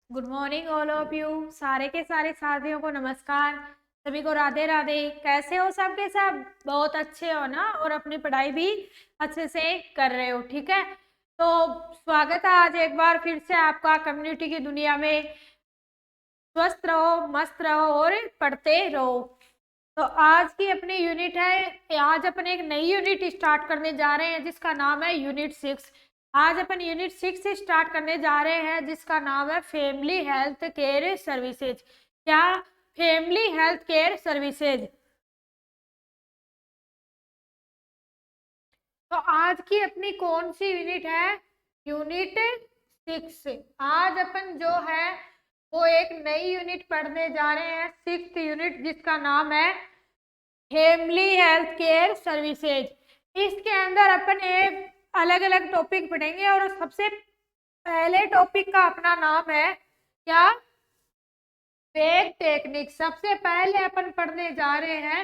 Good morning all of you. सारे के सारे साथियों को नमस्कार। सभी को राधे राधे। कैसे हो सब के सब? बहुत अच्छे हो ना? और अपनी पढ़ाई भी अच्छे से कर रहे हो, ठीक है? तो स्वागत है आज एक बार फिर से आपका कम्युनिटी की दुनिया में। स्वस्थ रहो, मस्त रहो और पढ़ते रहो। तो आज की अपनी यूनिट है, आज अपन एक नई यूनिट स्टार्ट करने जा रहे हैं जिसका नाम है यूनिट 6। आज अपन यूनिट 6 से स्टार्ट करने जा रहे हैं जिसका नाम है फैमिली हेल्थ केयर सर्विसेज। क्या? Family health care services. तो आज की अपनी कौन सी यूनिट है? यूनिट 6। आज अपन जो है वो एक नई यूनिट पढ़ने जा रहे हैं, 6th यूनिट, जिसका नाम है फैमिली हेल्थ केयर सर्विसेज। इसके अंदर अपन एक अलग अलग टॉपिक पढ़ेंगे और सबसे पहले टॉपिक का अपना नाम है क्या? Bag technique. सबसे पहले अपन पढ़ने जा रहे हैं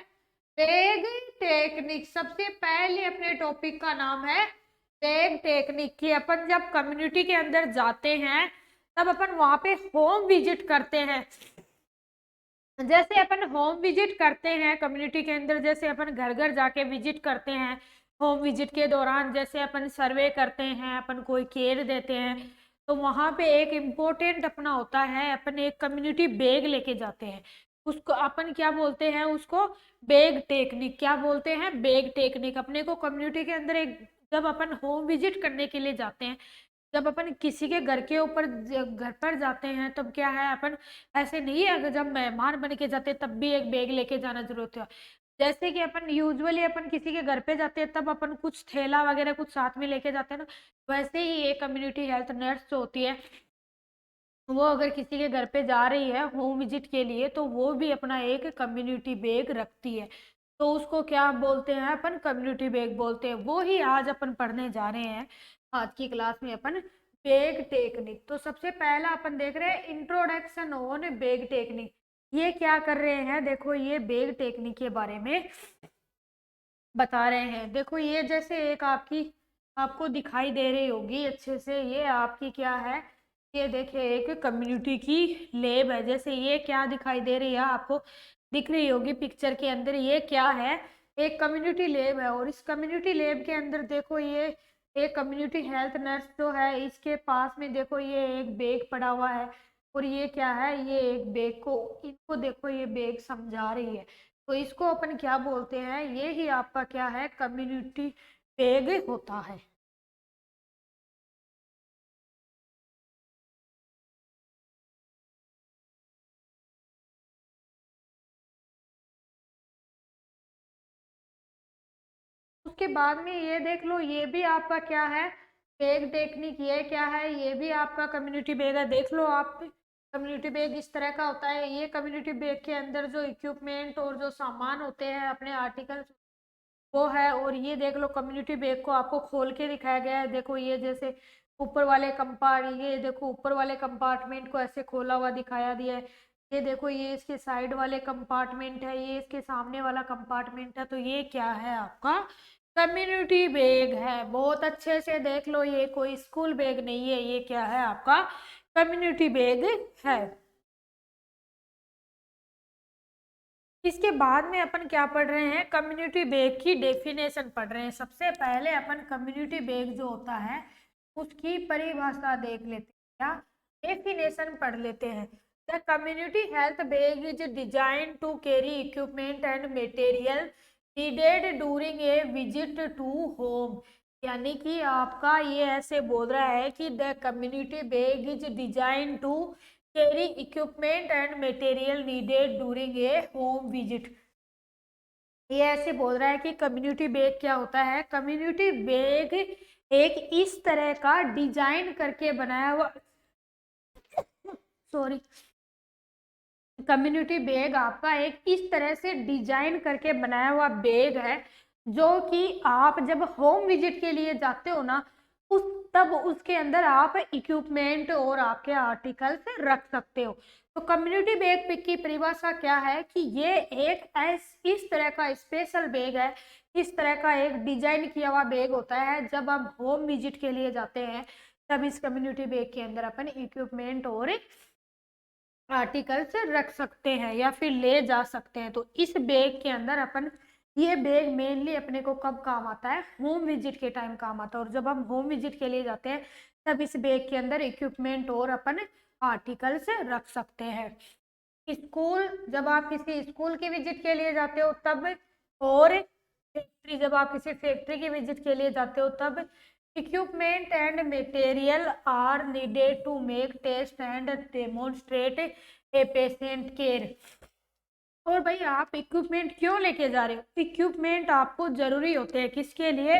बैग टेक्निक। सबसे पहले अपने टॉपिक का नाम है बैग टेक्निक। कि अपन जब कम्युनिटी के अंदर जाते हैं तब अपन वहां पे होम विजिट करते हैं। जैसे अपन होम विजिट करते हैं कम्युनिटी के अंदर, जैसे अपन घर घर जाके विजिट करते हैं। होम विजिट के दौरान जैसे अपन सर्वे करते हैं, अपन कोई केयर देते हैं, तो वहां पे एक इम्पोर्टेंट अपना होता है, अपन एक कम्युनिटी बैग लेके जाते हैं। उसको अपन क्या बोलते हैं? उसको बैग टेक्निक। क्या बोलते हैं? Bag technique. अपने को कम्युनिटी के अंदर एक, जब अपन होम विजिट करने के लिए जाते हैं, जब अपन किसी के घर के ऊपर घर पर जाते हैं, तब क्या है, अपन ऐसे नहीं है, अगर जब मेहमान बन के जाते तब भी एक बैग लेके जाना जरूरत है। जैसे कि अपन यूजुअली अपन किसी के घर पे जाते हैं तब अपन कुछ थैला वगैरह कुछ साथ में लेके जाते हैं ना, वैसे ही एक कम्युनिटी हेल्थ नर्स जो होती है, वो अगर किसी के घर पे जा रही है होम विजिट के लिए, तो वो भी अपना एक कम्युनिटी बैग रखती है। तो उसको क्या बोलते हैं? अपन कम्युनिटी बैग बोलते हैं। वो ही आज अपन पढ़ने जा रहे हैं आज की क्लास में, अपन बैग टेक्निक। तो सबसे पहला अपन देख रहे हैं इंट्रोडक्शन ऑन बैग टेक्निक। ये क्या कर रहे हैं? देखो, ये बैग टेक्निक के बारे में बता रहे हैं। देखो, ये जैसे एक आपकी आपको दिखाई दे रही होगी अच्छे से, ये आपकी क्या है? ये देखिए एक कम्युनिटी की लैब है। जैसे ये क्या दिखाई दे रही है आपको? दिख रही होगी पिक्चर के अंदर। ये क्या है? एक कम्युनिटी लैब है। और इस कम्युनिटी लैब के अंदर देखो, ये एक कम्युनिटी हेल्थ नर्स जो है, इसके पास में देखो ये एक बैग पड़ा हुआ है। और ये क्या है? ये एक बैग को, इनको देखो, ये बैग समझा रही है। तो इसको अपन क्या बोलते हैं? ये ही आपका क्या है? कम्युनिटी बैग होता है। उसके बाद में ये देख लो, ये भी आपका क्या है? Bag technique. ये क्या है? ये भी आपका कम्युनिटी बैग है। देख लो आप, कम्युनिटी बैग इस तरह का होता है। ये कम्युनिटी बैग के अंदर जो इक्विपमेंट और जो सामान होते हैं, अपने आर्टिकल, वो है। और ये देख लो, कम्युनिटी बैग को आपको खोल के दिखाया गया है। देखो, ये जैसे ऊपर वाले ये देखो, ऊपर वाले कंपार्टमेंट को ऐसे खोला हुआ दिखाया दिया है। ये देखो, ये इसके साइड वाले कंपार्टमेंट है, ये इसके सामने वाला कंपार्टमेंट है। तो ये क्या है? आपका कम्युनिटी बैग है। बहुत अच्छे से देख लो, ये कोई स्कूल बैग नहीं है, ये क्या है? आपका कम्युनिटी बैग है। इसके बाद में अपन क्या पढ़ रहे हैं? कम्युनिटी बैग की डेफिनेशन पढ़ रहे हैं। सबसे पहले अपन कम्युनिटी बैग जो होता है उसकी परिभाषा देख लेते हैं, क्या डेफिनेशन पढ़ लेते हैं। The community health bag is design to carry equipment and material needed during a visit to home. यानी कि आपका ये ऐसे बोल रहा है कि the community bag is design to carry equipment and material needed during a home visit. ये ऐसे बोल रहा है कि कम्युनिटी बैग क्या होता है? कम्युनिटी बैग एक इस तरह का डिजाइन करके बनाया हुआ, सॉरी, कम्युनिटी बैग आपका एक इस तरह से डिजाइन करके बनाया हुआ बैग है, जो कि आप जब होम विजिट के लिए जाते हो ना, उस तब उसके अंदर आप इक्विपमेंट और आपके आर्टिकल्स रख सकते हो। तो कम्युनिटी बैग की परिभाषा क्या है? कि ये एक इस तरह का स्पेशल बैग है, इस तरह का एक डिजाइन किया हुआ बैग होता है। जब आप होम विजिट के लिए जाते हैं तब इस कम्युनिटी बैग के अंदर अपन इक्विपमेंट और आर्टिकल्स रख सकते हैं या फिर ले जा सकते हैं। तो इस बैग के अंदर अपन, ये बैग मेनली अपने को कब काम आता है, होम विजिट के टाइम काम आता है। और जब हम होम विजिट के लिए जाते हैं तब इस बैग के अंदर इक्विपमेंट और अपन आर्टिकल्स रख सकते हैं। स्कूल, जब आप किसी स्कूल की विजिट के लिए जाते हो तब, और फैक्ट्री, जब आप किसी फैक्ट्री की विजिट के लिए जाते हो तब, equipment and material are needed to make test and demonstrate a patient care. और भाई आप इक्विपमेंट क्यों लेके जा रहे हो? इक्विपमेंट आपको जरूरी होते हैं किसके लिए?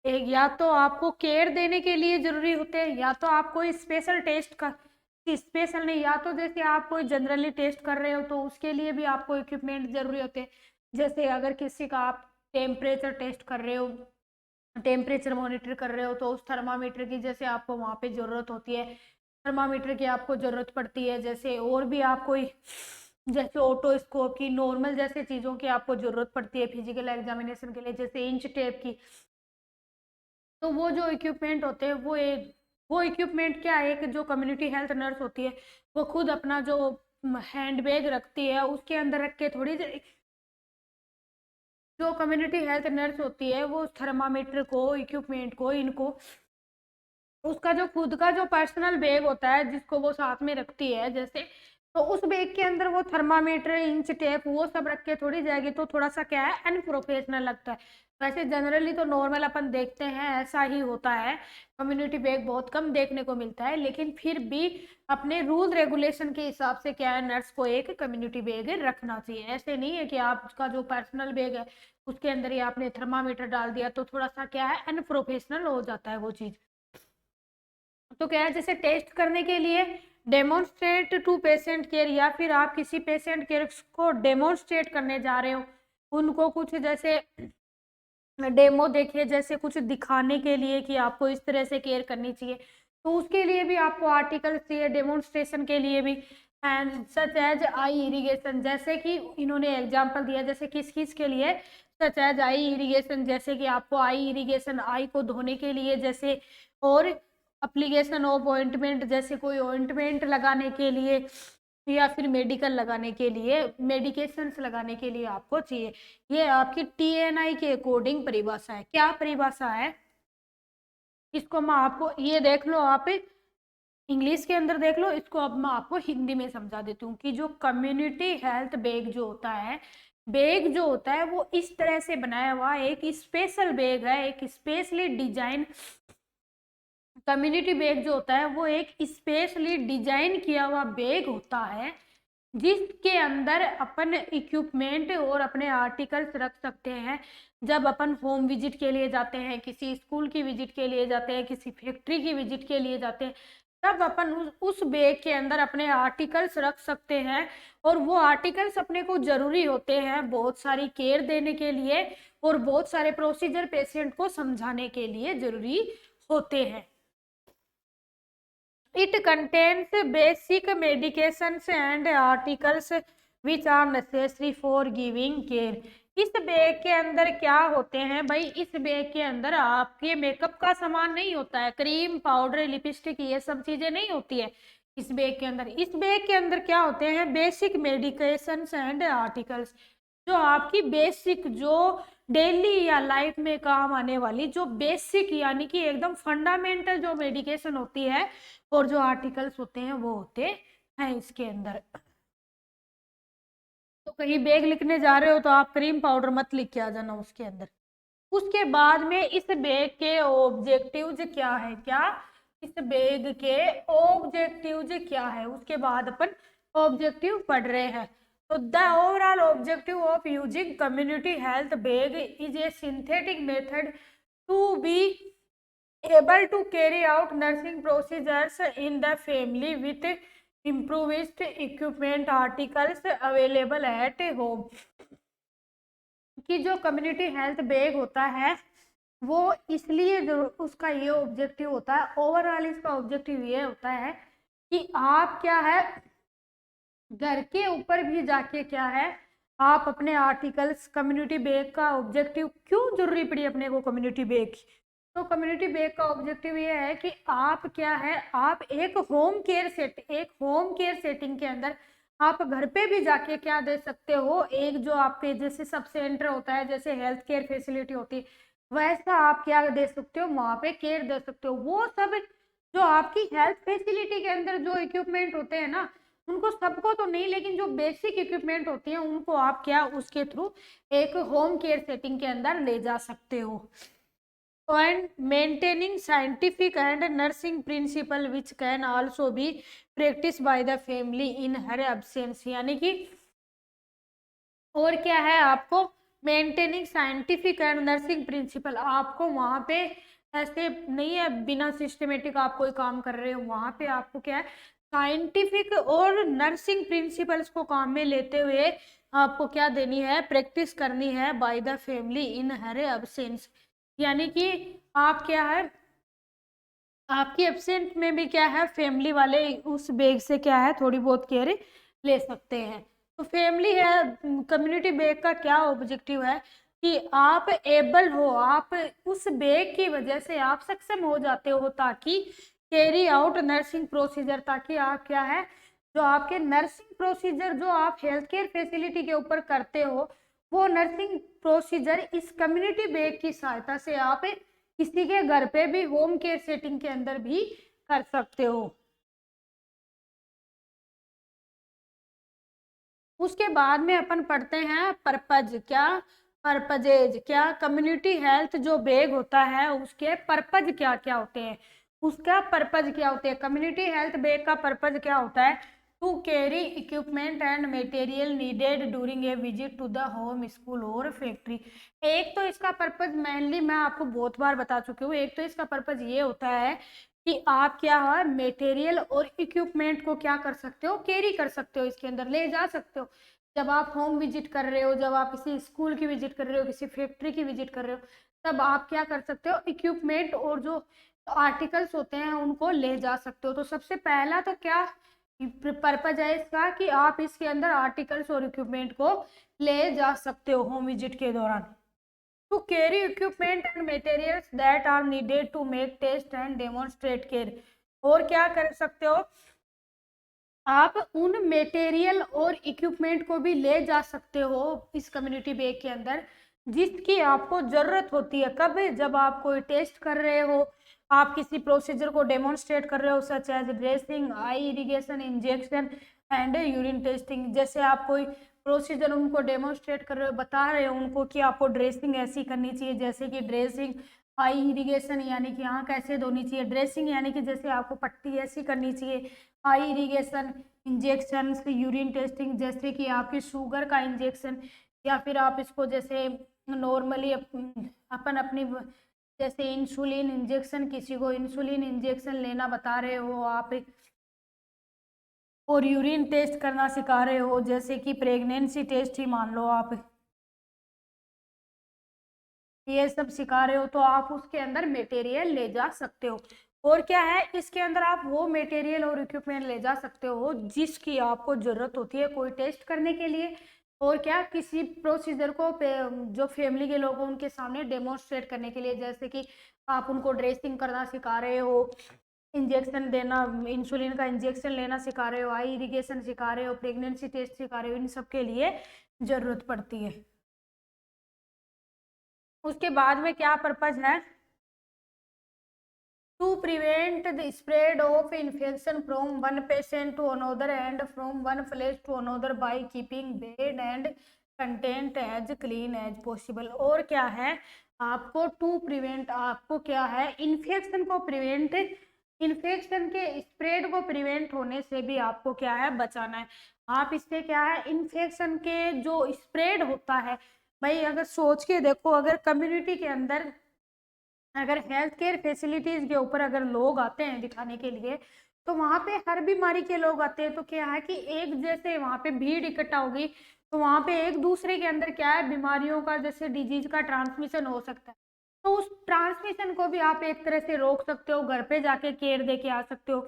एक, या तो आपको केयर देने के लिए जरूरी होते हैं, या तो आप कोई स्पेशल टेस्ट का, स्पेशल नहीं, या तो जैसे आप कोई जनरली टेस्ट कर रहे हो तो उसके लिए भी आपको इक्विपमेंट जरूरी होते हैं। जैसे अगर किसी का आप टेम्परेचर टेस्ट कर रहे हो, टेम्परेचर मॉनिटर कर रहे हो, तो उस थर्मामीटर की जैसे आपको वहाँ पे ज़रूरत होती है, थर्मामीटर की आपको ज़रूरत पड़ती है। जैसे और भी आप कोई, जैसे ऑटोस्कोप की, नॉर्मल जैसे चीज़ों की आपको ज़रूरत पड़ती है फिजिकल एग्जामिनेशन के लिए, जैसे इंच टेप की। तो वो जो इक्विपमेंट होते हैं वो इक्विपमेंट क्या है, एक जो कम्युनिटी हेल्थ नर्स होती है वो खुद अपना जो हैंड बैग रखती है उसके अंदर रख के थोड़ी, जो कम्युनिटी हेल्थ नर्स होती है वो थर्मामीटर को, इक्विपमेंट को, इनको, उसका जो खुद का जो पर्सनल बैग होता है जिसको वो साथ में रखती है, जैसे, तो उस बैग के अंदर वो थर्मामीटर, इंच टेप वो सब रख के थोड़ी जाएगी, तो थोड़ा सा क्या है, अनप्रोफेशनल लगता है। वैसे जनरली तो नॉर्मल अपन देखते हैं ऐसा ही होता है, कम्युनिटी बैग बहुत कम देखने को मिलता है, लेकिन फिर भी अपने रूल रेगुलेशन के हिसाब से क्या है, नर्स को एक कम्युनिटी बैग रखना चाहिए। ऐसे नहीं है कि आपका जो पर्सनल बैग है उसके अंदर ही आपने थर्मामीटर डाल दिया, तो थोड़ा सा क्या है, अनप्रोफेशनल हो जाता है वो चीज़। तो क्या है, जैसे टेस्ट करने के लिए डेमोन्स्ट्रेट टू पेशेंट केयर, या फिर आप किसी पेशेंट केयर को डेमोन्स्ट्रेट करने जा रहे हो, उनको कुछ जैसे डेमो देखिए, जैसे कुछ दिखाने के लिए कि आपको इस तरह से केयर करनी चाहिए, तो उसके लिए भी आपको आर्टिकल चाहिए, डेमोन्स्ट्रेशन के लिए भी। And such as eye irrigation, जैसे कि इन्होंने एग्जांपल दिया, जैसे किस किस के लिए, सच एज आई इरिगेशन, जैसे कि आपको आई इरिगेशन, आई को धोने के लिए, जैसे, और अप्लीकेशन ऑफ ऑइंटमेंट, जैसे कोई ऑइंटमेंट लगाने के लिए, या फिर मेडिकल लगाने के लिए, मेडिकेशंस लगाने के लिए आपको चाहिए। ये आपकी TNI के अकॉर्डिंग परिभाषा है। क्या परिभाषा है, इसको मैं आपको, ये देख लो आप इंग्लिश के अंदर देख लो, इसको अब मैं आपको हिंदी में समझा देती हूँ कि जो कम्युनिटी हेल्थ बैग जो होता है, बैग जो होता है वो इस तरह से बनाया हुआ एक स्पेशल बैग है, एक स्पेशली डिजाइन, कम्युनिटी बैग जो होता है वो एक स्पेशली डिजाइन किया हुआ बैग होता है, जिसके अंदर अपन इक्विपमेंट और अपने आर्टिकल्स रख सकते हैं। जब अपन होम विजिट के लिए जाते हैं, किसी स्कूल की विजिट के लिए जाते हैं, किसी फैक्ट्री की विजिट के लिए जाते हैं, तब अपन उस बैग के अंदर अपने आर्टिकल्स रख सकते हैं। और वो आर्टिकल्स अपने को जरूरी होते हैं बहुत सारी केयर देने के लिए, और बहुत सारे प्रोसीजर पेशेंट को समझाने के लिए जरूरी होते हैं। It contains basic medications and articles which are necessary for giving care. इस बैग के अंदर क्या होते हैं भाई, इस बैग के अंदर आपके मेकअप का सामान नहीं होता है, क्रीम, पाउडर, लिपस्टिक, ये सब चीजें नहीं होती है इस बैग के अंदर। इस बैग के अंदर क्या होते हैं, बेसिक मेडिकेशंस एंड आर्टिकल्स, जो आपकी बेसिक, जो डेली या लाइफ में काम आने वाली, जो बेसिक यानी कि एकदम फंडामेंटल जो मेडिकेशन होती है और जो आर्टिकल्स होते हैं वो होते हैं इसके अंदर। तो कहीं बैग लिखने जा रहे हो तो आप क्रीम पाउडर मत लिख के आ जाना उसके अंदर। उसके बाद में इस बैग के ऑब्जेक्टिव्स क्या है, क्या इस बैग के ऑब्जेक्टिव्स क्या है, उसके बाद अपन ऑब्जेक्टिव पढ़ रहे हैं। तो the overall objective of using community health bag is a synthetic method to be able to carry out nursing procedures in the family with improved equipment articles available at home। कि जो community health bag होता है वो इसलिए जो उसका ये objective होता है, ओवरऑल इसका ऑब्जेक्टिव ये होता है कि आप क्या है, घर के ऊपर भी जाके क्या है, आप अपने आर्टिकल्स, कम्युनिटी बैग का ऑब्जेक्टिव क्यों जरूरी पड़ी अपने को कम्युनिटी बैग, तो कम्युनिटी बेस्ड का ऑब्जेक्टिव ये है कि आप क्या है, आप एक होम केयर सेटिंग के अंदर आप घर पे भी जाके क्या दे सकते हो, एक जो आपके जैसे सब सेंटर होता है, जैसे हेल्थ केयर फैसिलिटी होती है, वैसा आप क्या दे सकते हो, वहां पे केयर दे सकते हो। वो सब जो आपकी हेल्थ फैसिलिटी के अंदर जो इक्विपमेंट होते हैं ना, उनको सबको तो नहीं, लेकिन जो बेसिक इक्विपमेंट होती हैं उनको आप क्या उसके थ्रू एक होम केयर सेटिंग के अंदर ले जा सकते हो। and maintaining scientific and nursing principle which can also be practiced by the family in her absence। यानी कि और क्या है, आपको maintaining scientific and nursing principle, आपको वहां पे ऐसे नहीं है बिना सिस्टमेटिक आप कोई काम कर रहे हो, वहां पे आपको क्या है साइंटिफिक और नर्सिंग प्रिंसिपल्स को काम में लेते हुए आपको क्या देनी है, प्रैक्टिस करनी है by the family in her absence. यानी कि आप क्या है, आपकी एब्सेंट में भी क्या है फैमिली वाले उस बैग से क्या है थोड़ी बहुत केयर ले सकते हैं। तो फैमिली है कम्युनिटी बैग का क्या ऑब्जेक्टिव है कि आप एबल हो, आप उस बैग की वजह से आप सक्षम हो जाते हो ताकि कैरी आउट नर्सिंग प्रोसीजर, ताकि आप क्या है जो आपके नर्सिंग प्रोसीजर जो आप हेल्थ केयर फैसिलिटी के ऊपर करते हो, वो नर्सिंग प्रोसीजर इस कम्युनिटी बैग की सहायता से आप किसी के घर पे भी होम केयर सेटिंग के अंदर भी कर सकते हो। उसके बाद में अपन पढ़ते हैं पर्पज। क्या पर्पजेज, क्या कम्युनिटी हेल्थ जो बैग होता है उसके पर्पज क्या क्या होते हैं, उसका पर्पज क्या होते हैं। कम्युनिटी हेल्थ बैग का पर्पज क्या होता है, to carry equipment and material needed during a visit to the home, school और फैक्ट्री। एक तो इसका पर्पज मेनली मैं आपको बहुत बार बता चुकी हूँ, एक तो इसका पर्पज ये होता है कि आप क्या है मटेरियल और इक्विपमेंट को क्या कर सकते हो, कैरी कर सकते हो, इसके अंदर ले जा सकते हो। जब आप होम विजिट कर रहे हो, जब आप किसी स्कूल की विजिट कर रहे हो, किसी फैक्ट्री की विजिट कर रहे हो, तब आप क्या कर सकते हो, इक्विपमेंट और जो आर्टिकल्स होते हैं उनको ले जा सकते हो। तो सबसे पहला तो क्या पर्पज है इसका कि आप इसके अंदर आर्टिकल्स और इक्विपमेंट को ले जा सकते हो होम विजिट के दौरान। to carry equipment and materials that are needed to make test and demonstrate care। और क्या कर सकते हो, आप उन मटेरियल और इक्विपमेंट को भी ले जा सकते हो इस कम्युनिटी बैग के अंदर जिसकी आपको जरूरत होती है। कब, जब आप कोई टेस्ट कर रहे हो, आप किसी प्रोसीजर को डेमोन्स्ट्रेट कर रहे हो, such as dressing, eye irrigation, injection and urine testing. जैसे आप कोई प्रोसीजर उनको डेमोन्स्ट्रेट कर रहे हो, बता रहे हो उनको कि आपको ड्रेसिंग ऐसी करनी चाहिए, जैसे कि ड्रेसिंग, आई इरिगेशन यानी कि आँख ऐसे धोनी चाहिए, ड्रेसिंग यानी कि जैसे आपको पट्टी ऐसी करनी चाहिए, आई इरिगेशन, इंजेक्शन, यूरिन टेस्टिंग जैसे कि आपकी शुगर का इंजेक्शन, या फिर आप इसको जैसे नॉर्मली अपन अपनी जैसे इंसुलिन इंजेक्शन, किसी को इंसुलिन इंजेक्शन लेना बता रहे हो आप, और यूरिन टेस्ट करना सिखा रहे हो, जैसे कि प्रेगनेंसी टेस्ट ही मान लो आप, ये सब सिखा रहे हो, तो आप उसके अंदर मटेरियल ले जा सकते हो। और क्या है इसके अंदर आप वो मटेरियल और इक्विपमेंट ले जा सकते हो जिसकी आपको जरूरत होती है कोई टेस्ट करने के लिए, और क्या किसी प्रोसीजर को जो फैमिली के लोग हैं उनके सामने डेमोन्स्ट्रेट करने के लिए, जैसे कि आप उनको ड्रेसिंग करना सिखा रहे हो, इंजेक्शन देना, इंसुलिन का इंजेक्शन लेना सिखा रहे हो, आई इरिगेशन सिखा रहे हो, प्रेगनेंसी टेस्ट सिखा रहे हो, इन सब के लिए जरूरत पड़ती है। उसके बाद में क्या पर्पज है, to prevent the spread of infection from one patient to another and from one place to another by keeping bed and content as clean as possible। और क्या है आपको टू प्रिवेंट, आपको क्या है इन्फेक्शन को प्रिवेंट, इन्फेक्शन के spread को प्रिवेंट होने से भी आपको क्या है बचाना है। आप इससे क्या है इन्फेक्शन के जो स्प्रेड होता है, भाई अगर सोच के देखो, अगर कम्युनिटी के अंदर अगर हेल्थ केयर फैसिलिटीज के ऊपर अगर लोग आते हैं दिखाने के लिए, तो वहां पे हर बीमारी के लोग आते हैं, तो क्या है कि एक जैसे वहां पे भीड़ इकट्ठा होगी, तो वहां पे एक दूसरे के अंदर क्या है बीमारियों का जैसे डिजीज का ट्रांसमिशन हो सकता है, तो उस ट्रांसमिशन को भी आप एक तरह से रोक सकते हो, घर पे जाके केयर दे के आ सकते हो।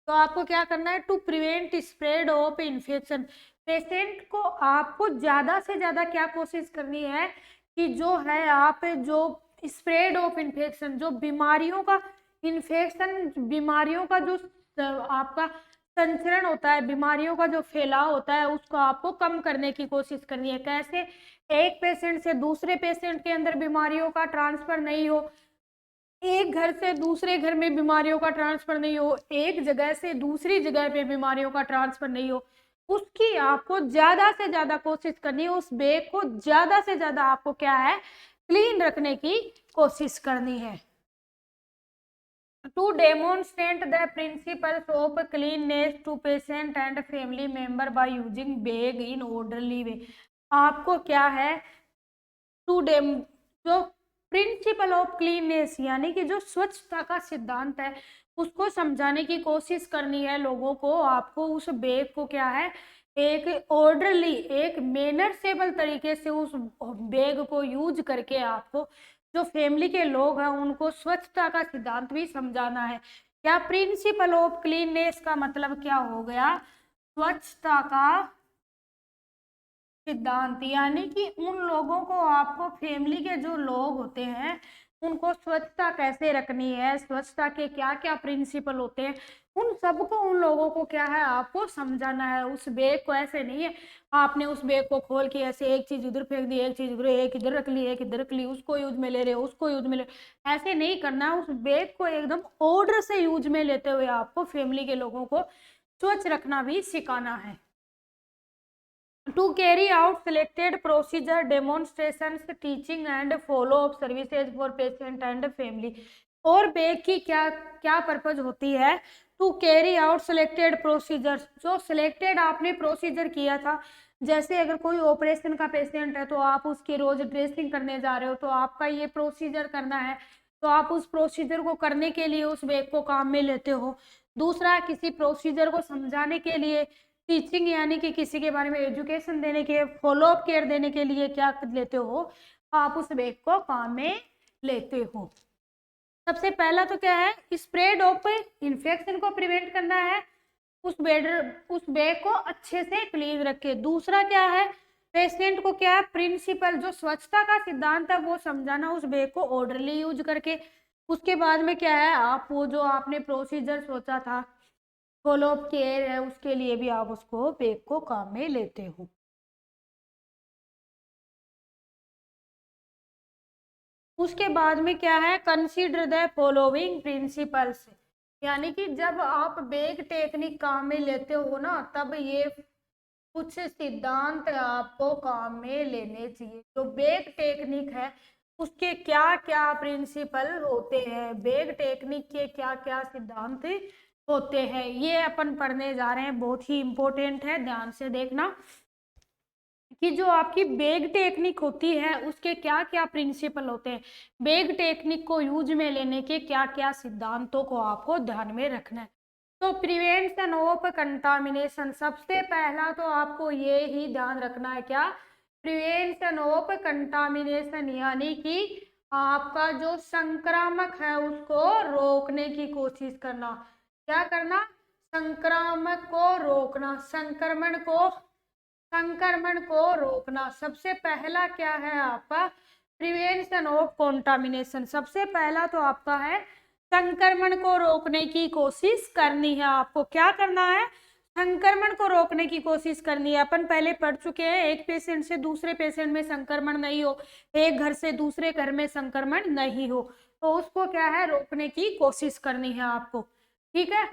तो आपको क्या करना है, to prevent spread of infection, patient को आपको ज्यादा से ज्यादा क्या कोशिश करनी है कि जो है आप जो स्प्रेड ऑफ इन्फेक्शन, जो बीमारियों का इन्फेक्शन, बीमारियों का जो आपका संचरण होता है, बीमारियों का जो फैलाव होता है, उसको आपको कम करने की कोशिश करनी है। कैसे? एक पेशेंट से दूसरे पेशेंट के अंदर बीमारियों का ट्रांसफर नहीं हो, एक घर से दूसरे घर में बीमारियों का ट्रांसफर नहीं हो, एक जगह से दूसरी जगह पे बीमारियों का ट्रांसफर नहीं हो, उसकी आपको ज्यादा से ज्यादा कोशिश करनी है। उस बैग को ज्यादा से ज्यादा आपको क्या है, क्लीन रखने की कोशिश करनी है। To demonstrate the principles of cleanliness to patient and family member by using bag in orderly way, आपको क्या है टू डेम जो प्रिंसिपल ऑफ क्लीननेस यानी कि जो स्वच्छता का सिद्धांत है उसको समझाने की कोशिश करनी है लोगों को। आपको उस बैग को क्या है, एक ऑर्डरली, एक मैनरसेबल तरीके से उस बैग को यूज करके आपको जो फैमिली के लोग हैं उनको स्वच्छता का सिद्धांत भी समझाना है। क्या प्रिंसिपल ऑफ क्लीननेस का मतलब क्या हो गया, स्वच्छता का सिद्धांत, यानी कि उन लोगों को, आपको फैमिली के जो लोग होते हैं उनको स्वच्छता कैसे रखनी है, स्वच्छता के क्या क्या प्रिंसिपल होते हैं, उन सबको उन लोगों को क्या है आपको समझाना है। उस बैग को ऐसे नहीं है आपने उस बैग को खोल के ऐसे एक चीज उधर फेंक दी, एक चीज उधर, एक इधर रख ली, एक इधर रख ली, उसको यूज में ले रहे हो, उसको यूज में ले, ऐसे नहीं करना। उस बैग को एकदम ऑर्डर से यूज में लेते हुए आपको फैमिली के लोगों को स्वच्छ रखना भी सिखाना है। To carry out selected procedure, demonstrations, teaching and follow-up services for patient and family। और बैग की क्या क्या पर्पज होती है, to carry out selected procedure, जो सिलेक्टेड आपने प्रोसीजर किया था, जैसे अगर कोई ऑपरेशन का पेशेंट है तो आप उसकी रोज ड्रेसिंग करने जा रहे हो तो आपका ये प्रोसीजर करना है, तो आप उस प्रोसीजर को करने के लिए उस बैग को काम में लेते हो। दूसरा, किसी प्रोसीजर को समझाने के लिए, टीचिंग यानी कि किसी के बारे में एजुकेशन देने के, फॉलो अप केयर देने के लिए क्या लेते हो, आप उस बैग को काम में लेते हो। सबसे पहला तो क्या है, स्प्रेड ऑफ इन्फेक्शन को प्रिवेंट करना है, उस बैग को अच्छे से क्लीन रखे। दूसरा क्या है, पेशेंट को क्या है, प्रिंसिपल जो स्वच्छता का सिद्धांत है वो समझाना उस बैग को ऑर्डरली यूज करके। उसके बाद में क्या है, आप वो जो आपने प्रोसीजर सोचा था, फॉलो अप केयर है, उसके लिए भी आप उसको बैग को काम में लेते हो। उसके बाद में क्या है, कंसीडर द फॉलोइंग प्रिंसिपल्स, यानी कि जब आप बैग टेक्निक काम में लेते हो ना, तब ये कुछ सिद्धांत आपको काम में लेने चाहिए। जो बैग टेक्निक है उसके क्या क्या प्रिंसिपल होते हैं, बैग टेक्निक के क्या क्या सिद्धांत होते हैं, ये अपन पढ़ने जा रहे हैं। बहुत ही इंपॉर्टेंट है, ध्यान से देखना कि जो आपकी बैग टेक्निक होती है उसके क्या क्या प्रिंसिपल होते हैं, बैग टेक्निक को यूज में लेने के क्या क्या सिद्धांतों को आपको ध्यान में रखना है। तो प्रिवेंशन ऑफ कंटामिनेशन, सबसे पहला तो आपको ये ही ध्यान रखना है, क्या, प्रिवेंशन ऑफ कंटामिनेशन, यानी कि आपका जो संक्रामक है उसको रोकने की कोशिश करना। क्या करना, संक्रामक को रोकना, संक्रमण को रोकना। सबसे पहला क्या है आपका, प्रिवेंशन ऑफ कंटामिनेशन, सबसे पहला तो आपका है संक्रमण को रोकने की कोशिश करनी है। आपको क्या करना है, संक्रमण को रोकने की कोशिश करनी है। अपन पहले पढ़ चुके हैं, एक पेशेंट से दूसरे पेशेंट में संक्रमण नहीं हो, एक घर से दूसरे घर में संक्रमण नहीं हो, तो उसको क्या है, रोकने की कोशिश करनी है आपको, ठीक है।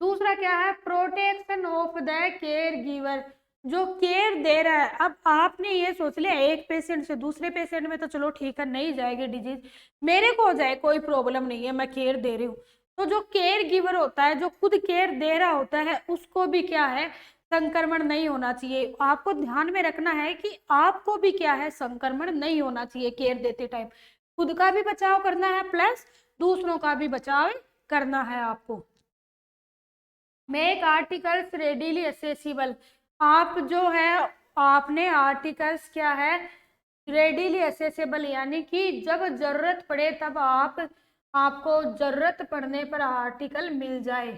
दूसरा क्या है, protection of the care giver, जो केयर दे रहा है। अब आपने ये सोच लिया एक पेशेंट से दूसरे पेशेंट में तो चलो ठीक है नहीं जाएगी डिजीज, मेरे को हो जाए कोई प्रॉब्लम नहीं है, मैं केयर दे रही हूँ। तो जो केयर गिवर होता है, जो खुद केयर दे रहा होता है, उसको भी क्या है, संक्रमण नहीं होना चाहिए। आपको ध्यान में रखना है कि आपको भी क्या है, संक्रमण नहीं होना चाहिए केयर देते टाइम। खुद का भी बचाव करना है प्लस दूसरों का भी बचाव करना है आपको। मेक आर्टिकल्स रेडीली एक्सेसिबल, आप जो है आपने आर्टिकल्स क्या है, रेडीली एक्सेसिबल, यानी कि जब जरूरत पड़े तब आपको जरूरत पड़ने पर आर्टिकल मिल जाए,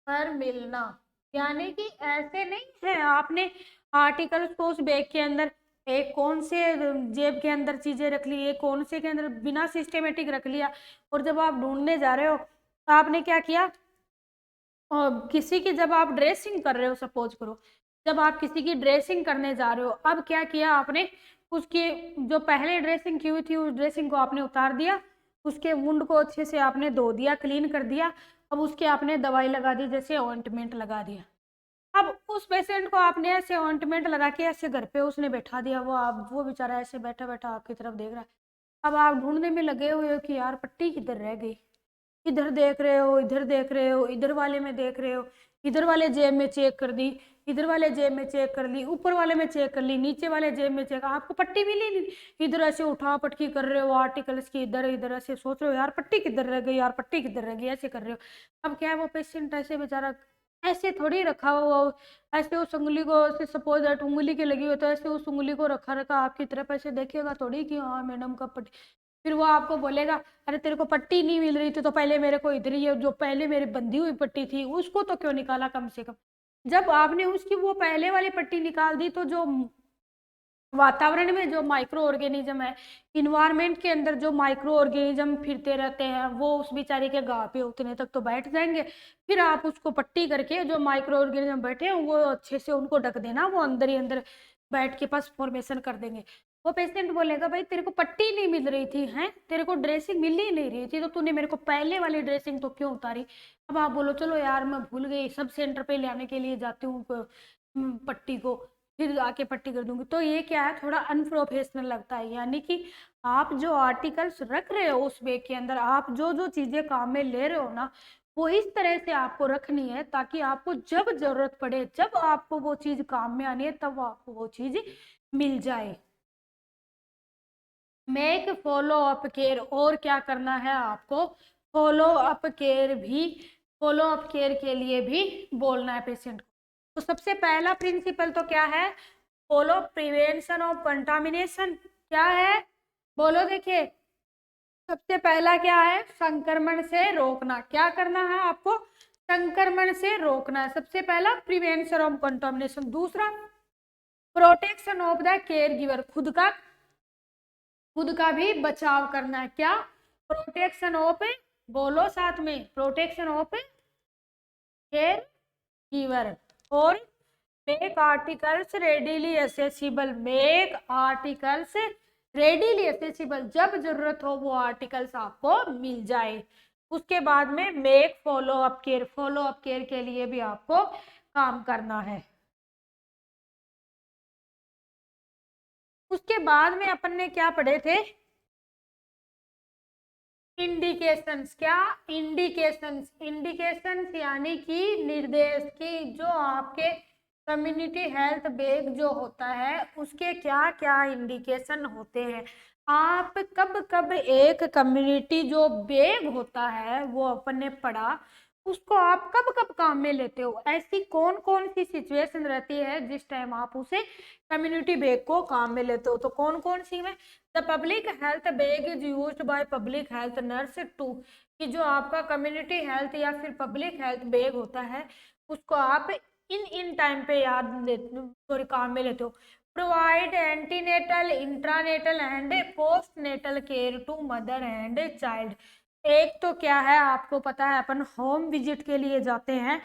पर मिलना, यानी कि ऐसे नहीं है आपने आर्टिकल्स को उस बैग के अंदर एक कौन से जेब के अंदर चीजें रख ली, एक कौन से के अंदर बिना सिस्टेमेटिक रख लिया। और जब आप ढूंढने जा रहे हो तो आपने क्या किया, और किसी की जब आप ड्रेसिंग कर रहे हो, सपोज करो जब आप किसी की ड्रेसिंग करने जा रहे हो, अब क्या किया आपने, उसकी जो पहले ड्रेसिंग की हुई थी उस ड्रेसिंग को आपने उतार दिया, उसके वुंड को अच्छे से आपने धो दिया, क्लीन कर दिया। अब उसके आपने दवाई लगा दी, जैसे ऑइंटमेंट लगा दिया। अब उस पेशेंट को आपने ऐसे ऑइंटमेंट लगा के ऐसे घर पे उसने बैठा दिया, वो बेचारा ऐसे बैठा बैठा आपकी तरफ देख रहा है। अब आप ढूंढने में लगे हुए हो कि यार पट्टी किधर रह गई, इधर देख रहे हो, इधर देख रहे हो, इधर वाले में देख रहे हो, इधर वाले जेब में चेक कर दी, इधर वाले जेब में चेक कर ली, ऊपर वाले में चेक कर ली, नीचे वाले जेब में चेक, आपको पट्टी मिली नहीं। इधर ऐसे उठा पटकी कर रहे हो आर्टिकल्स की, इधर इधर ऐसे सोच रहे हो यार पट्टी किधर रह गई, यार पट्टी किधर रह गई, ऐसे कर रहे हो। अब क्या है, वो पेशेंट ऐसे बेचारा ऐसे थोड़ी रखा हुआ हो, ऐसे उस उंगली को ऐसे सपोज दैट उंगली की लगी हो तो ऐसे उस उंगली को रखा रखा आपकी तरफ ऐसे देखेगा थोड़ी कि हाँ मैडम का पट्टी। फिर वो आपको बोलेगा अरे तेरे को पट्टी नहीं मिल रही थी तो पहले मेरे को इधर ही जो पहले मेरी बंधी हुई पट्टी थी उसको तो क्यों निकाला कम से कम। जब आपने उसकी वो पहले वाली पट्टी निकाल दी तो जो वातावरण में जो माइक्रो ऑर्गेनिज्म है, इन्वायरमेंट के अंदर जो माइक्रो ऑर्गेनिज्म फिरते रहते हैं वो उस बेचारे के घाव पे उतने तक तो बैठ जाएंगे। फिर आप उसको पट्टी करके जो माइक्रो ऑर्गेनिज्म बैठे हैं वो अच्छे से उनको ढक देना, वो अंदर ही अंदर बैठ के पास फॉर्मेशन कर देंगे। वो पेशेंट बोलेगा भाई तेरे को पट्टी नहीं मिल रही थी, हैं तेरे को ड्रेसिंग मिल ही नहीं रही थी तो तूने मेरे को पहले वाली ड्रेसिंग तो क्यों उतारी। अब आप बोलो चलो यार मैं भूल गई, सब सेंटर पे ले आने के लिए जाती हूँ पट्टी को, फिर आके पट्टी कर दूंगी, तो ये क्या है थोड़ा अनप्रोफेशनल लगता है। यानी कि आप जो आर्टिकल्स रख रहे हो उस बैग के अंदर, आप जो जो चीजें काम में ले रहे हो ना वो इस तरह से आपको रखनी है ताकि आपको जब जरूरत पड़े, जब आपको वो चीज काम में आनी है तब आपको वो चीज मिल जाए। मेक फॉलो अप केयर, और क्या करना है आपको, फॉलो अप केयर भी, फॉलो अप केयर के लिए भी बोलना है पेशेंट को। तो सबसे पहला प्रिंसिपल तो क्या है, फॉलो प्रिवेंशन ऑफ कंटामिनेशन। क्या है बोलो, देखिए सबसे पहला क्या है, संक्रमण से रोकना। क्या करना है आपको, संक्रमण से रोकना है सबसे पहला, प्रिवेंशन ऑफ कंटामिनेशन। दूसरा protection of the care giver, खुद का भी बचाव करना है। क्या, प्रोटेक्शन ऑफ, बोलो साथ में, प्रोटेक्शन ऑफ केयर गिवर। और make articles readily accessible, make articles readily accessible, जब जरूरत हो वो आर्टिकल्स आपको मिल जाए। उसके बाद में make follow up care, follow up care के लिए भी आपको काम करना है। उसके बाद में अपन ने क्या पढ़े थे, इंडिकेशंस। क्या, इंडिकेशंस, इंडिकेशंस यानी कि निर्देश की जो आपके कम्युनिटी हेल्थ बैग जो होता है उसके क्या क्या इंडिकेशन होते हैं। आप कब कब एक कम्युनिटी जो बैग होता है वो अपन ने पढ़ा, उसको आप कब कब काम में लेते हो, ऐसी कौन कौन सी सिचुएशन रहती है जिस टाइम आप उसे कम्युनिटी बैग को काम में लेते हो। तो कौन कौन सी में, the public health bag is used by public health nurse to, कि जो आपका कम्युनिटी हेल्थ या फिर पब्लिक हेल्थ बैग होता है उसको आप इन टाइम पे सॉरी काम में लेते हो। Provide antenatal, intranatal and postnatal care to mother and child. एक तो क्या है आपको पता है अपन होम विजिट के लिए जाते हैं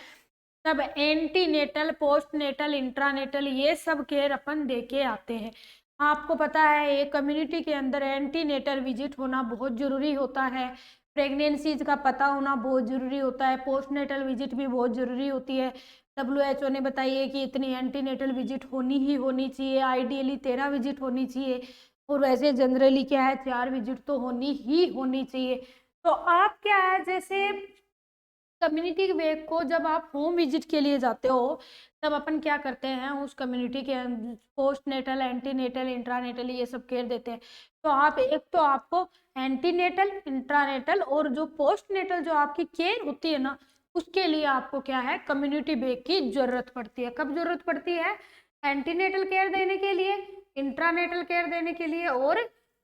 तब एंटीनेटल, पोस्टनेटल, इंट्रानेटल ये सब केयर अपन दे के आते हैं। आपको पता है एक कम्युनिटी के अंदर एंटीनेटल विजिट होना बहुत जरूरी होता है, प्रेगनेंसीज का पता होना बहुत जरूरी होता है, पोस्टनेटल विजिट भी बहुत जरूरी होती है। WHO ने बताइए कि इतनी एंटीनेटल विजिट होनी ही होनी चाहिए, आइडियली 13 विजिट होनी चाहिए, और वैसे जनरली क्या है 4 विजिट तो होनी ही होनी चाहिए। तो आप क्या है, जैसे कम्युनिटी बैग को जब आप होम विजिट के लिए जाते हो तब अपन क्या करते हैं उस कम्युनिटी के पोस्ट नेटल, एंटीनेटल, इंट्रानेटल ये सब केयर देते हैं। तो आप एक तो आपको एंटीनेटल, इंट्रानेटल और जो पोस्ट नेटल जो आपकी केयर होती है ना उसके लिए आपको क्या है कम्युनिटी बैग की जरूरत पड़ती है। कब जरूरत पड़ती है, एंटीनेटल केयर देने के लिए, इंट्रानेटल केयर देने के लिए और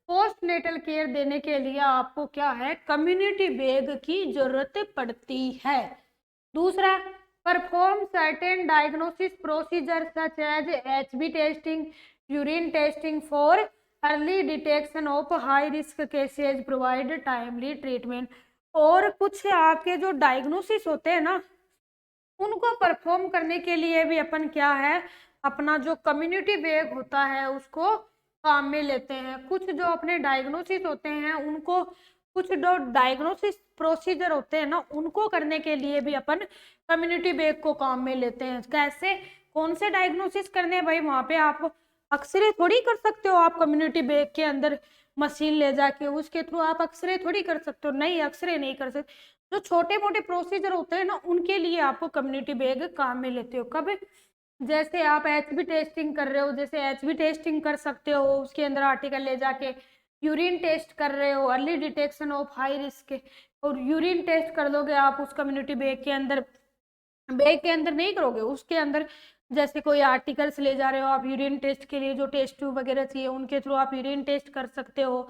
पोस्ट नेटल केयर देने के लिए आपको क्या है कम्युनिटी बैग की जरूरत पड़ती है। दूसरा, perform certain diagnosis procedure such as HB testing, urine testing for early detection of high risk cases, provide timely treatment. और कुछ आपके जो डायग्नोसिस होते हैं ना, उनको परफॉर्म करने के लिए भी अपन क्या है, अपना जो कम्युनिटी बैग होता है उसको काम में लेते हैं। कुछ जो अपने डायग्नोसिस होते हैं उनको, कुछ जो डायग्नोसिस प्रोसीजर होते हैं ना, उनको करने के लिए भी अपन कम्युनिटी बैग को काम में लेते हैं। कैसे, कौन से डायग्नोसिस करने हैं भाई, वहां पे आप एक्सरे थोड़ी कर सकते हो, आप कम्युनिटी बैग के अंदर मशीन ले जाके उसके थ्रू आप एक्सरे थोड़ी कर सकते हो, नहीं एक्सरे नहीं कर सकते। जो छोटे मोटे प्रोसीजर होते हैं ना, उनके लिए आपको कम्युनिटी बैग काम में लेते हो। कब, जैसे आप एचबी टेस्टिंग कर रहे हो, जैसे एचबी टेस्टिंग कर सकते हो, उसके अंदर आर्टिकल ले जाके यूरिन टेस्ट कर रहे हो, early detection of high risk, और यूरिन टेस्ट कर दोगे आप उस कम्युनिटी बैग के अंदर। बैग के अंदर नहीं करोगे, उसके अंदर जैसे कोई आर्टिकल्स ले जा रहे हो आप यूरिन टेस्ट के लिए, जो टेस्ट ट्यूब वगैरह चाहिए उनके थ्रू आप यूरिन टेस्ट कर सकते हो,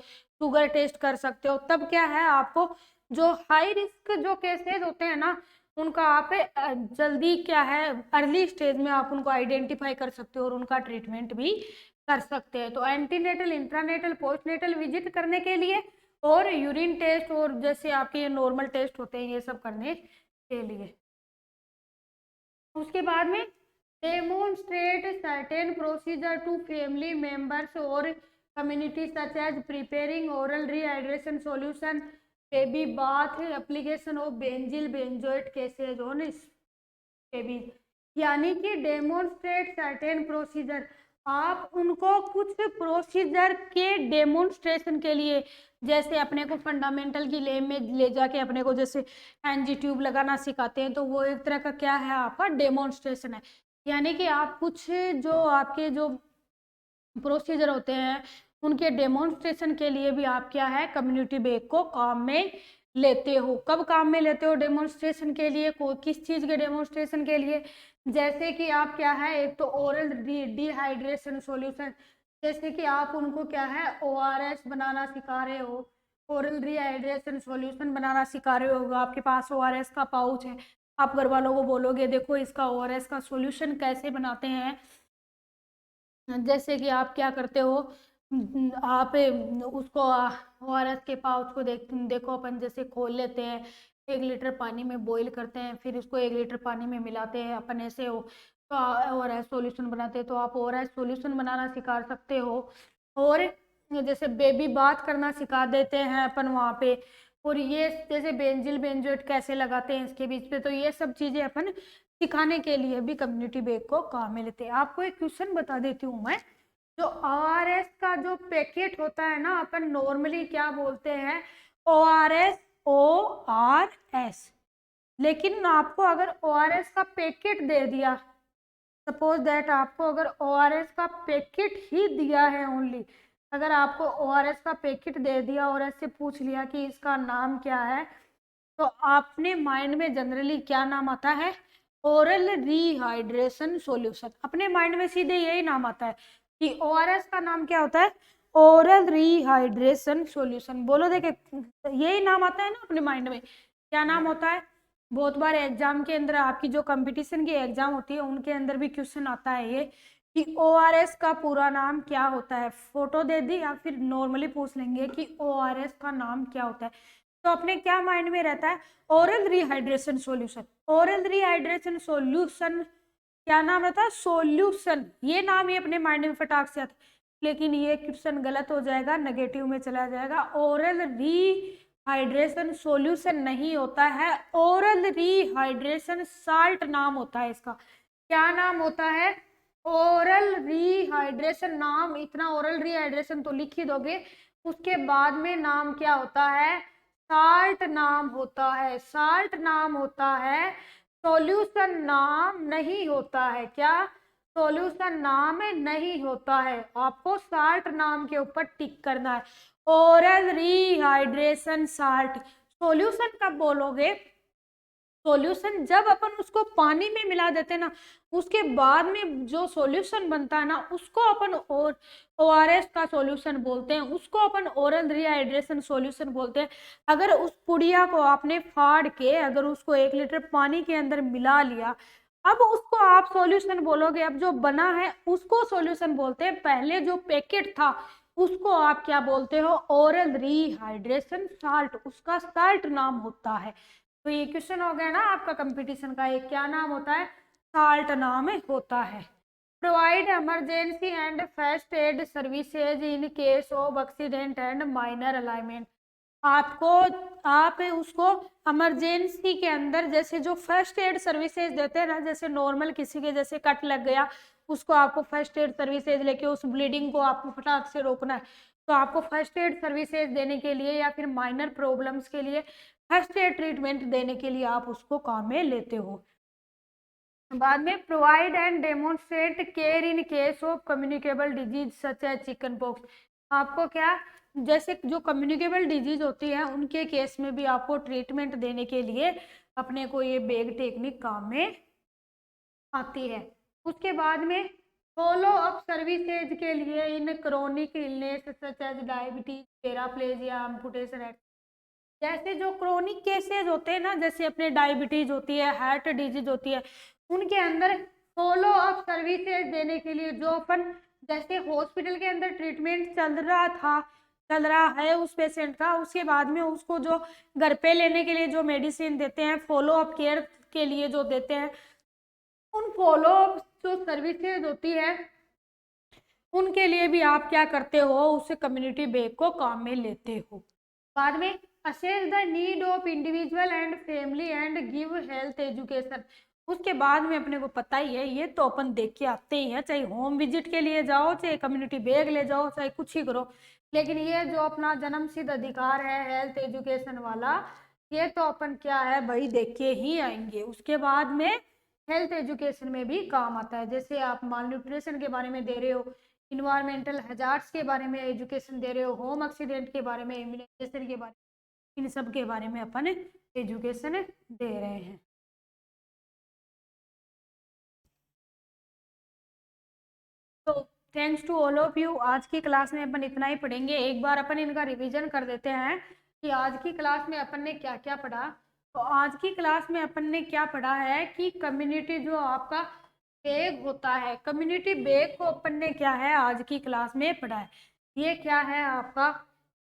शुगर टेस्ट कर सकते हो। तब क्या है, आपको जो हाई रिस्क जो केसेस होते हैं ना, उनका आप जल्दी क्या है, अर्ली स्टेज में आप उनको आइडेंटिफाई कर सकते हो और उनका ट्रीटमेंट भी कर सकते हैं। तो एंटीनेटल, इंट्रानेटल, पोस्टनेटल विजिट करने के लिए, और यूरिन टेस्ट, और जैसे आपके ये नॉर्मल टेस्ट होते हैं, ये सब करने के लिए। उसके बाद में demonstrate certain procedure to family members और community such as preparing oral rehydration solution, baby bath, application of benzyl benzoate cases on baby. यानी कि डेमोन्स्ट्रेट सर्टेन प्रोसीजर, आप उनको कुछ प्रोसीजर के डेमोन्स्ट्रेशन के लिए, जैसे अपने को फंडामेंटल की लैब में ले जाके अपने को जैसे एनजी ट्यूब लगाना सिखाते हैं, तो वो एक तरह का क्या है, आपका डेमोन्स्ट्रेशन है। यानी कि आप कुछ जो आपके जो प्रोसीजर होते हैं उनके डेमोन्स्ट्रेशन के लिए भी आप क्या है, कम्युनिटी बैग को काम में लेते हो। कब काम में लेते हो डेमोन्स्ट्रेशन के लिए, किस चीज के डेमोन्स्ट्रेशन के लिए, जैसे कि आप क्या है, एक तो ओरल डिहाइड्रेशन सॉल्यूशन, जैसे कि आप उनको क्या है, ओआरएस बनाना सिखा रहे हो, ओरल डिहाइड्रेशन सॉल्यूशन बनाना सिखा रहे हो, आपके पास ओआरएस का पाउच है, आप घर वालों को बोलोगे देखो इसका ओआरएस का सॉल्यूशन कैसे बनाते हैं। जैसे कि आप क्या करते हो, आप उसको ओआरएस के पाउच को देखो अपन जैसे खोल लेते हैं, 1 लीटर पानी में बॉईल करते हैं, फिर उसको 1 लीटर पानी में मिलाते हैं अपन, ऐसे हो तो ओआरएस सॉल्यूशन बनाते हैं। तो आप ओआरएस सॉल्यूशन बनाना सिखा सकते हो। और जैसे बेबी बाथ करना सिखा देते हैं अपन वहाँ पे, और ये जैसे बेंजिल बेंजोएट कैसे लगाते हैं इसके बीच पे, तो ये सब चीजें अपन सिखाने के लिए भी कम्युनिटी बैग को काम में लेते हैं। आपको एक क्वेश्चन बता देती हूँ मैं, जो ओआरएस का जो पैकेट होता है ना, अपन नॉर्मली क्या बोलते हैं, ओआरएस, ओआरएस। लेकिन आपको अगर ओआरएस का पैकेट दे दिया, सपोज दैट आपको अगर ओआरएस का पैकेट ही दिया है ओनली, अगर आपको ओआरएस का पैकेट दे दिया और ऐसे पूछ लिया कि इसका नाम क्या है, तो आपने माइंड में जनरली क्या नाम आता है, ओरल रिहाइड्रेशन सॉल्यूशन। अपने माइंड में सीधे यही नाम आता है कि ओआरएस का नाम क्या होता है, ओरल रिहाइड्रेशन सॉल्यूशन। बोलो देखे, यही नाम आता है ना अपने माइंड में, क्या नाम होता है। बहुत बार एग्जाम के अंदर, आपकी जो कंपटीशन की एग्जाम होती है उनके अंदर भी क्वेश्चन आता है ये कि ओआरएस का पूरा नाम क्या होता है। फोटो दे दी या फिर नॉर्मली पूछ लेंगे कि ओआरएस का नाम क्या होता है, तो अपने क्या माइंड में रहता है, oral rehydration solution. Oral rehydration solution क्या नाम रहता है, सॉल्यूशन, ये नाम ही अपने माइंड में फटाक से आता है। लेकिन ये क्वेश्चन गलत हो जाएगा, नेगेटिव में चला जाएगा। ओरल रिहाइड्रेशन सॉल्यूशन नहीं होता है, ओरल रिहाइड्रेशन साल्ट नाम होता है इसका। क्या नाम होता है, ओरल रिहाइड्रेशन नाम। इतना ओरल रिहाइड्रेशन तो लिख ही दोगे, उसके बाद में नाम क्या होता है, साल्ट नाम होता है। साल्ट नाम होता है, सॉल्यूशन नाम नहीं होता है। क्या, सॉल्यूशन नाम नहीं होता है। आपको साल्ट नाम के ऊपर टिक करना है। Oral rehydration salt. सॉल्यूशन कब बोलोगे, सॉल्यूशन जब अपन उसको पानी में मिला देते ना, उसके बाद में जो सॉल्यूशन बनता है ना, उसको अपन ओआरएस का सॉल्यूशन बोलते हैं, उसको अपन ओरल रिहाइड्रेशन सॉल्यूशन बोलते हैं। अगर उस पुड़िया को आपने फाड़ के अगर उसको 1 लीटर पानी के अंदर मिला लिया, अब उसको आप सॉल्यूशन बोलोगे, अब जो बना है उसको सॉल्यूशन बोलते हैं। पहले जो पैकेट था उसको आप क्या बोलते हो, ओरल रिहाइड्रेशन साल्ट, उसका साल्ट नाम होता है। तो ये क्वेश्चन हो गया ना आपका कंपटीशन का, एक क्या नाम होता है, साल्ट नाम होता है। Provide emergency and first aid services in case of accident and minor alignment. आपको आप उसको इमरजेंसी के अंदर जैसे जो फर्स्ट एड सर्विसेज देते हैं ना, जैसे नॉर्मल किसी के जैसे कट लग गया उसको आपको फर्स्ट एड सर्विसेज लेके उस ब्लीडिंग को आपको फटाक से रोकना है, तो आपको फर्स्ट एड सर्विसेज देने के लिए या फिर माइनर प्रॉब्लम्स के लिए फर्स्ट एड ट्रीटमेंट देने के लिए आप उसको काम में लेते हो। बाद में provide and demonstrate care in case of communicable disease such as chicken pox. आपको क्या, जैसे जो कम्युनिकेबल डिजीज होती है उनके केस में भी आपको ट्रीटमेंट देने के लिए अपने को ये बेग टेक्निक काम में आती है। उसके बाद में फॉलो अप सर्विसेज के लिए in chronic illness such as diabetes, paraplegia, amputation. जैसे जो क्रोनिक केसेज होते हैं ना, जैसे अपने डायबिटीज होती है, हार्ट डिजीज होती है, उनके अंदर फॉलो अप सर्विसेज देने के लिए जो अपन जैसे हॉस्पिटल के अंदर ट्रीटमेंट चल रहा है उस पेशेंट का, उसके बाद में उसको जो घर पे लेने के लिए जो मेडिसिन देते हैं, फॉलो अप केयर के लिए जो देते हैं, उन फॉलो अप जो सर्विसेज होती है उनके लिए भी आप क्या करते हो, उस कम्युनिटी बेग को काम में लेते हो। बाद में assess the need of individual and family and give health education. उसके बाद में अपने को पता ही है, ये तो अपन देख के आते ही हैं, चाहे होम विजिट के लिए जाओ, चाहे कम्युनिटी बैग ले जाओ, चाहे कुछ ही करो, लेकिन ये जो अपना जन्मसिद्ध अधिकार है हेल्थ एजुकेशन वाला, ये तो अपन क्या है भाई देख के ही आएंगे। उसके बाद में हेल्थ एजुकेशन में भी काम आता है, जैसे आप माल न्यूट्रिशन के बारे में दे रहे हो, इन्वायरमेंटल हजार्ड्स के बारे में एजुकेशन दे रहे हो, होम एक्सीडेंट के बारे में, इम्यूनाइजेशन के बारे में, इन सब के बारे में अपन एजुकेशन दे रहे हैं। तो thanks to all of you, आज की क्लास में अपन इतना ही पढ़ेंगे। एक बार अपन इनका रिवीजन कर देते हैं कि आज की क्लास में अपन ने क्या क्या पढ़ा। तो आज की क्लास में अपन ने क्या पढ़ा है कि कम्युनिटी जो आपका बैग होता है, कम्युनिटी बैग को अपन ने क्या है आज की क्लास में पढ़ा है। ये क्या है आपका,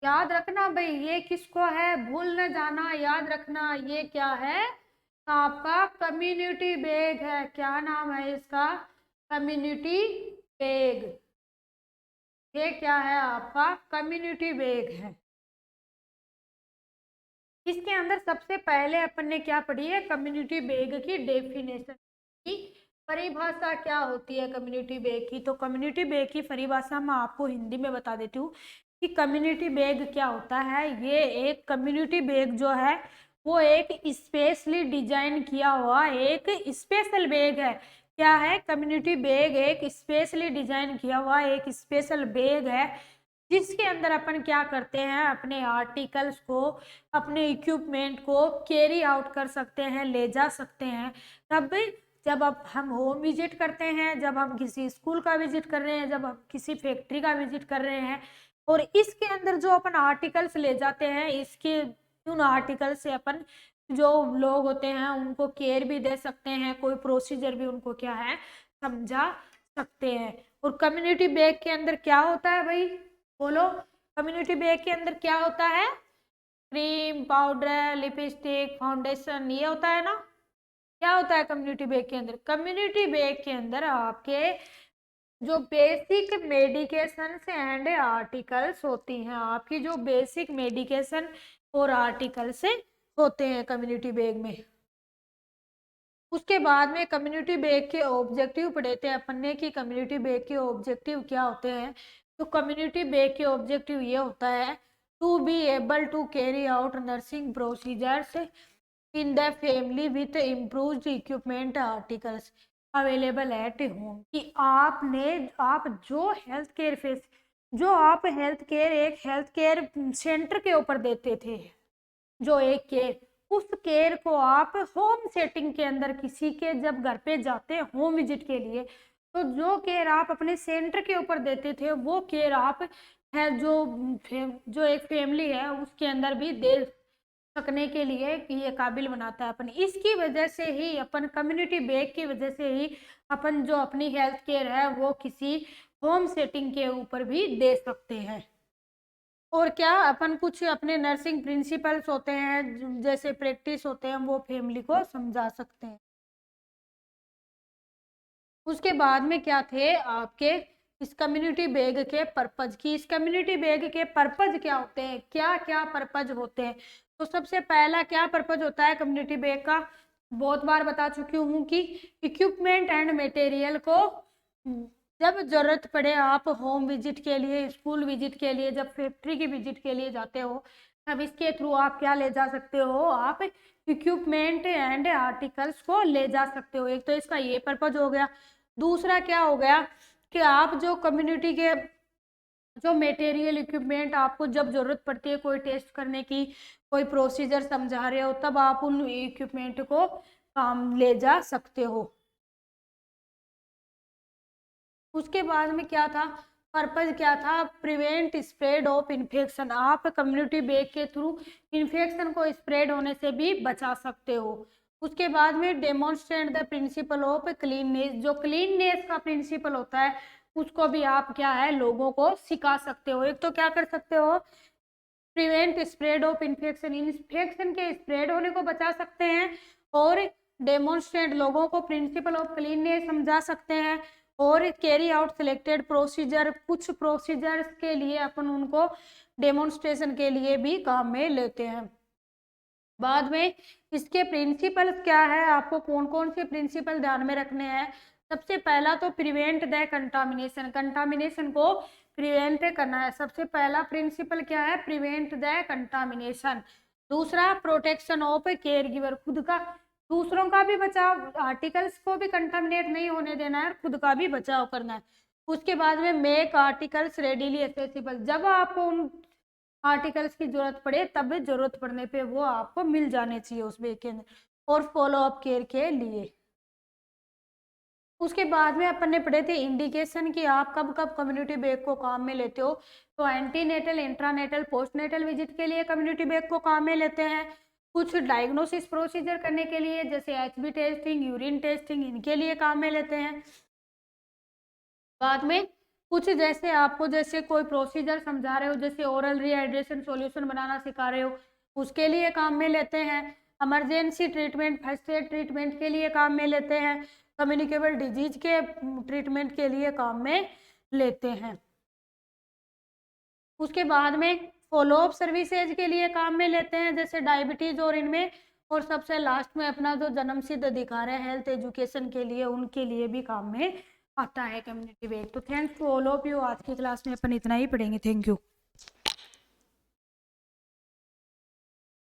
याद रखना भाई, ये किसको है, भूल न जाना, याद रखना, ये क्या है आपका कम्युनिटी बैग है। क्या नाम है इसका, कम्युनिटी बैग। ये क्या है आपका कम्युनिटी बैग है। इसके अंदर सबसे पहले अपन ने क्या पढ़ी है, कम्युनिटी बैग की डेफिनेशन की परिभाषा क्या होती है कम्युनिटी बैग की। तो कम्युनिटी बैग की परिभाषा मैं आपको हिंदी में बता देती हूँ कि कम्युनिटी बैग क्या होता है। ये एक कम्युनिटी बैग जो है वो एक स्पेशली डिजाइन किया हुआ एक स्पेशल बैग है। क्या है, कम्युनिटी बैग एक स्पेशली डिजाइन किया हुआ एक स्पेशल बैग है, जिसके अंदर अपन क्या करते हैं, अपने आर्टिकल्स को, अपने इक्विपमेंट को कैरी आउट कर सकते हैं, ले जा सकते हैं। तब जब अब हम होम विजिट करते हैं, जब हम किसी स्कूल का विजिट कर रहे हैं, जब हम किसी फैक्ट्री का विजिट कर रहे हैं, और इसके अंदर जो अपन आर्टिकल्स ले जाते हैं, इसके उन आर्टिकल से अपन जो लोग होते हैं उनको केयर भी दे सकते हैं, कोई प्रोसीजर भी उनको क्या है समझा सकते हैं। और कम्युनिटी बैग के अंदर क्या होता है भाई, बोलो, कम्युनिटी बैग के अंदर क्या होता है, क्रीम, पाउडर, लिपस्टिक, फाउंडेशन, ये होता है ना। क्या होता है कम्युनिटी बैग के अंदर, कम्युनिटी बैग के अंदर आपके जो बेसिक मेडिकेशन एंड आर्टिकल्स होती हैं, आपकी जो बेसिक मेडिकेशन और आर्टिकल्स होते हैं कम्युनिटी बैग में। उसके बाद में कम्युनिटी बैग के ऑब्जेक्टिव पढ़े थे अपन ने कि कम्युनिटी बैग के ऑब्जेक्टिव क्या होते हैं। तो कम्युनिटी बैग के ऑब्जेक्टिव ये होता है, to be able to carry out nursing procedures in the family with improved equipment articles available at home. कि आप जो हेल्थ केयर एक हेल्थ केयर सेंटर के ऊपर देते थे, जो एक केयर, उस केयर को आप होम सेटिंग के अंदर किसी के जब घर पे जाते हैं होम विजिट के लिए, तो जो केयर आप अपने सेंटर के ऊपर देते थे वो केयर आप है जो एक फैमिली है उसके अंदर भी दे सकने के लिए कि ये काबिल बनाता है अपन। इसकी वजह से ही अपन कम्युनिटी बेग की वजह से ही अपन जो अपनी हेल्थ केयर है वो किसी होम सेटिंग के ऊपर भी दे सकते हैं। और क्या अपन कुछ अपने नर्सिंग प्रिंसिपल्स होते हैं जैसे प्रैक्टिस होते हैं वो फैमिली को समझा सकते हैं। उसके बाद में क्या थे आपके इस कम्युनिटी बैग के पर्पज की, इस कम्युनिटी बैग के पर्पज क्या होते हैं, क्या क्या पर्पज होते हैं। तो सबसे पहला क्या पर्पज होता है कम्युनिटी बैग का, बहुत बार बता चुकी हूँ कि इक्विपमेंट एंड मटेरियल को जब जरूरत पड़े आप होम विजिट के लिए, स्कूल विजिट के लिए, जब फैक्ट्री की विजिट के लिए जाते हो तब इसके थ्रू आप क्या ले जा सकते हो, आप इक्विपमेंट एंड आर्टिकल्स को ले जा सकते हो। एक तो इसका ये पर्पज हो गया। दूसरा क्या हो गया कि आप जो कम्युनिटी के जो मटेरियल इक्विपमेंट आपको जब जरूरत पड़ती है कोई टेस्ट करने की, कोई प्रोसीजर समझा रहे हो, तब आप उन इक्विपमेंट को काम ले जा सकते हो। उसके बाद में क्या था पर्पज, क्या था, प्रिवेंट स्प्रेड ऑफ इन्फेक्शन। आप कम्युनिटी बैग के थ्रू इन्फेक्शन को स्प्रेड होने से भी बचा सकते हो। उसके बाद में demonstrate the principle of cleanliness, जो क्लीननेस का प्रिंसिपल होता है उसको भी आप क्या है लोगों को सिखा सकते हो। एक तो क्या कर सकते हो, prevent spread of infection, infection के स्प्रेड होने को बचा सकते हैं, और डेमोन्स्ट्रेट लोगों को प्रिंसिपल ऑफ क्लीननेस समझा सकते हैं, और कैरी आउट सिलेक्टेड प्रोसीजर, कुछ प्रोसीजर्स के लिए अपन उनको डेमोन्स्ट्रेशन के लिए भी काम में लेते हैं। बाद में इसके प्रिंसिपल्स क्या है, आपको कौन कौन से प्रिंसिपल ध्यान में रखने हैं। सबसे पहला तो प्रिवेंट द कंटामिनेशन, कंटामिनेशन को प्रिवेंट करना है। सबसे पहला प्रिंसिपल क्या है, प्रिवेंट द कंटामिनेशन। दूसरा प्रोटेक्शन ऑफ केयर गिवर, खुद का दूसरों का भी बचाव, आर्टिकल्स को भी कंटामिनेट नहीं होने देना है, खुद का भी बचाव करना है। उसके बाद में मेक आर्टिकल्स रेडीली एक्सेसिबल, जब आपको उन आर्टिकल्स की जरूरत पड़े तब जरूरत पड़ने पे वो आपको मिल जाने चाहिए उस बैग के अंदर, और फॉलो अप केयर के लिए। उसके बाद में अपन ने पढ़े थे इंडिकेशन कि आप कब कब कम्युनिटी बैग को काम में लेते हो। तो एंटीनेटल, इंट्रानेटल, पोस्टनेटल विजिट के लिए कम्युनिटी बैग को काम में लेते हैं। कुछ डायग्नोसिस प्रोसीजर करने के लिए जैसे एचबी टेस्टिंग, यूरिन टेस्टिंग, इनके लिए काम में लेते हैं। बाद में कुछ जैसे आपको जैसे कोई प्रोसीजर समझा रहे हो, जैसे ओरल रिहाइड्रेशन सॉल्यूशन बनाना सिखा रहे हो, उसके लिए काम में लेते हैं। Emergency treatment, first aid treatment के लिए काम में लेते हैं। कम्युनिकेबल डिजीज के ट्रीटमेंट के लिए काम में लेते हैं। उसके बाद में फॉलोअप सर्विसेज के लिए काम में लेते हैं जैसे डायबिटीज और इनमें। और सबसे लास्ट में अपना जो जन्मसिद्ध अधिकार है हेल्थ एजुकेशन के लिए, उनके लिए भी काम में आता है कम्युनिटी बैग। तो thanks to all of you, आज की क्लास में अपन इतना ही पढ़ेंगे। Thank you.